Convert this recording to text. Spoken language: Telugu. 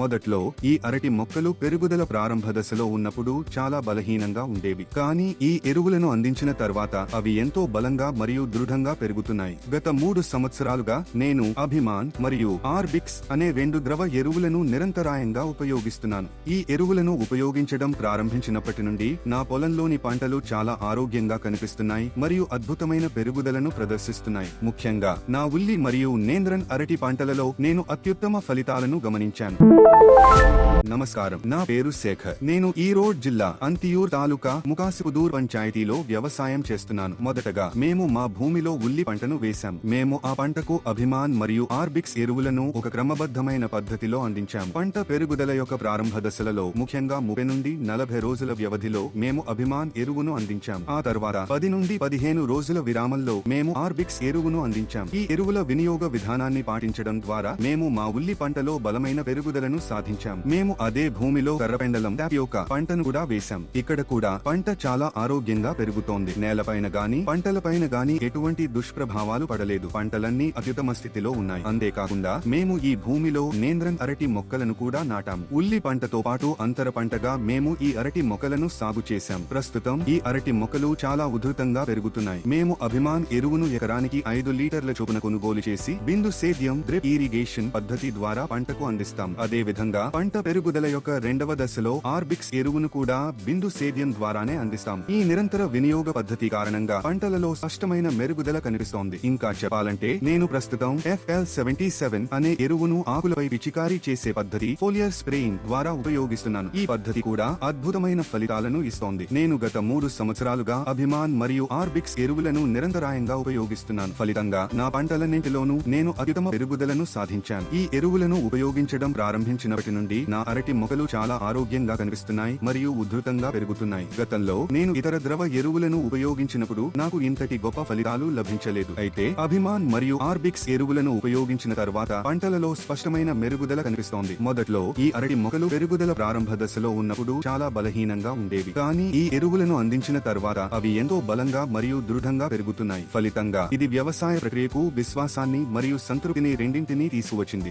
మొదట్లో ఈ అరటి మొక్కలు పెరుగుదల ప్రారంభ దశలో ఉన్నప్పుడు చాలా బలహీనంగా ఉండేవి. కానీ ఈ ఎరువులను అందించిన తర్వాత అవి ఎంతో బలంగా మరియు దృఢంగా పెరుగుతున్నాయి. గత 3 సంవత్సరాలుగా నేను అభిమాన్ మరియు ఆర్బిక్స్ అనే 2 ద్రవ ఎరువులను నిరంతరాయంగా ఉపయోగిస్తున్నాను. ఈ ఎరువులను ఉపయోగించడం ప్రారంభించినప్పటి నుండి నా పొలంలోని పంటలు చాలా ఆరోగ్యంగా కనిపిస్తున్నాయి మరియు అద్భుతమైన పెరుగుదలను ప్రదర్శిస్తున్నాయి. ముఖ్యంగా నా ఉల్లి మరియు నేంద్రన్ అరటి పంటలలో నేను అత్యుత్తమ ఫలితాలను గమనించాను. నమస్కారం, నా పేరు శేఖర్. నేను ఈరోడ్ జిల్లా అంతియూర్ తాలూకా ముకాసిపుదూర్ పంచాయతీలో వ్యవసాయం చేస్తున్నాను. మొదటగా మేము మా భూమిలో ఉల్లి పంటను వేశాం. మేము ఆ పంటకు అభిమాన్ మరియు ఆర్బిక్స్ ఎరువులను ఒక క్రమబద్ధమైన పద్ధతిలో అందించాం. పంట పెరుగుదల యొక్క ప్రారంభ దశలలో ముఖ్యంగా 30 నుండి 40 రోజుల వ్యవధిలో మేము అభిమాన్ ఎరువును అందించాం. ఆ తర్వాత 10 నుండి 15 రోజుల విరామంలో మేము ఆర్బిక్స్ ఎరువును అందించాం. ఈ ఎరువుల వినియోగ విధానాన్ని పాటించడం ద్వారా మేము మా ఉల్లి పంటలో బలమైన పెరుగుదలను సాధించాం. మేము అదే భూమిలో కర్రపెండలం టాపియోకా పంటను కూడా వేశాం. ఇక్కడ కూడా పంట చాలా ఆరోగ్యంగా పెరుగుతోంది. నేలపైన గాని పంటలపైన గాని ఎటువంటి దుష్ప్రభావాలు పడలేదు. పంటలన్నీ అత్యుత్తమ స్థితిలో ఉన్నాయి. అంతేకాకుండా మేము ఈ భూమిలో నేంద్రన్ అరటి మొక్కలను కూడా నాటాం. ఉల్లి పంటతో పాటు అంతర పంటగా మేము ఈ అరటి మొక్కలను సాగు చేశాం. ప్రస్తుతం ఈ అరటి మొక్కలు చాలా ఉధృతంగా పెరుగుతున్నాయి. మేము అభిమాన్ ఎరువును ఎకరానికి 5 లీటర్ల చొప్పున కొనుగోలు చేసి బిందు సేద్యం డ్రిప్ ఇరిగేషన్ పద్ధతి ద్వారా పంటకు అందిస్తాం. అదే విధంగా పంట పెరుగుదల యొక్క 2వ దశలో ఆర్బిక్స్ ఎరువును కూడా బిందు సేద్యం ద్వారానే అందిస్తాం. ఈ నిరంతర వినియోగ పద్ధతి కారణంగా పంటలలో స్పష్టమైన మెరుగుదల కనిపిస్తోంది. ఇంకా చెప్పాలంటే నేను ప్రస్తుతం FL77 అనే ఎరువును ఆకులపై పిచికారీ చేసే పద్ధతి ఫోలియర్ స్ప్రేయింగ్ ద్వారా ఉపయోగిస్తున్నాను. ఈ పద్ధతి కూడా అద్భుతమైన ఫలితాలను ఇస్తోంది. నేను గత 3 సంవత్సరాలుగా అభిమాన్ మరియు ఆర్బిక్స్ ఎరువులను నిరంతరాయంగా ఉపయోగిస్తున్నాను. ఫలితంగా నా పంటలన్నింటిలోనూ నేను అత్యుత్తమ పెరుగుదలను సాధించాను. ఈ ఎరువులను ఉపయోగించడం ప్రారంభించినప్పటి నుండి నా అరటి మొక్కలు చాలా ఆరోగ్యంగా కనిపిస్తున్నాయి మరియు ఉధృతంగా పెరుగుతున్నాయి. గతంలో నేను ఇతర ద్రవ ఎరువులను ఉపయోగించినప్పుడు నాకు ఇంతటి గొప్ప ఫలితాలు లభించలేదు. అయితే అభిమాన్ మరియు ఆర్బిక్స్ ఎరువులను ఉపయోగించిన తర్వాత పంటలలో స్పష్టమైన మెరుగుదల కనిపిస్తోంది. మొదట్లో ఈ అరటి మొక్కలు పెరుగుదల ప్రారంభ దశలో ఉన్నప్పుడు చాలా బలహీనంగా ఉండేవి. కానీ ఈ ఎరువులను అందించిన తర్వాత అవి ఎంతో బలంగా మరియు దృఢంగా పెరుగుతున్నాయి. ఫలితంగా ఇది వ్యవసాయ ప్రక్రియకు విశ్వాసాన్ని మరియు సంతృప్తిని రెండింటినీ తీసుకువచ్చింది.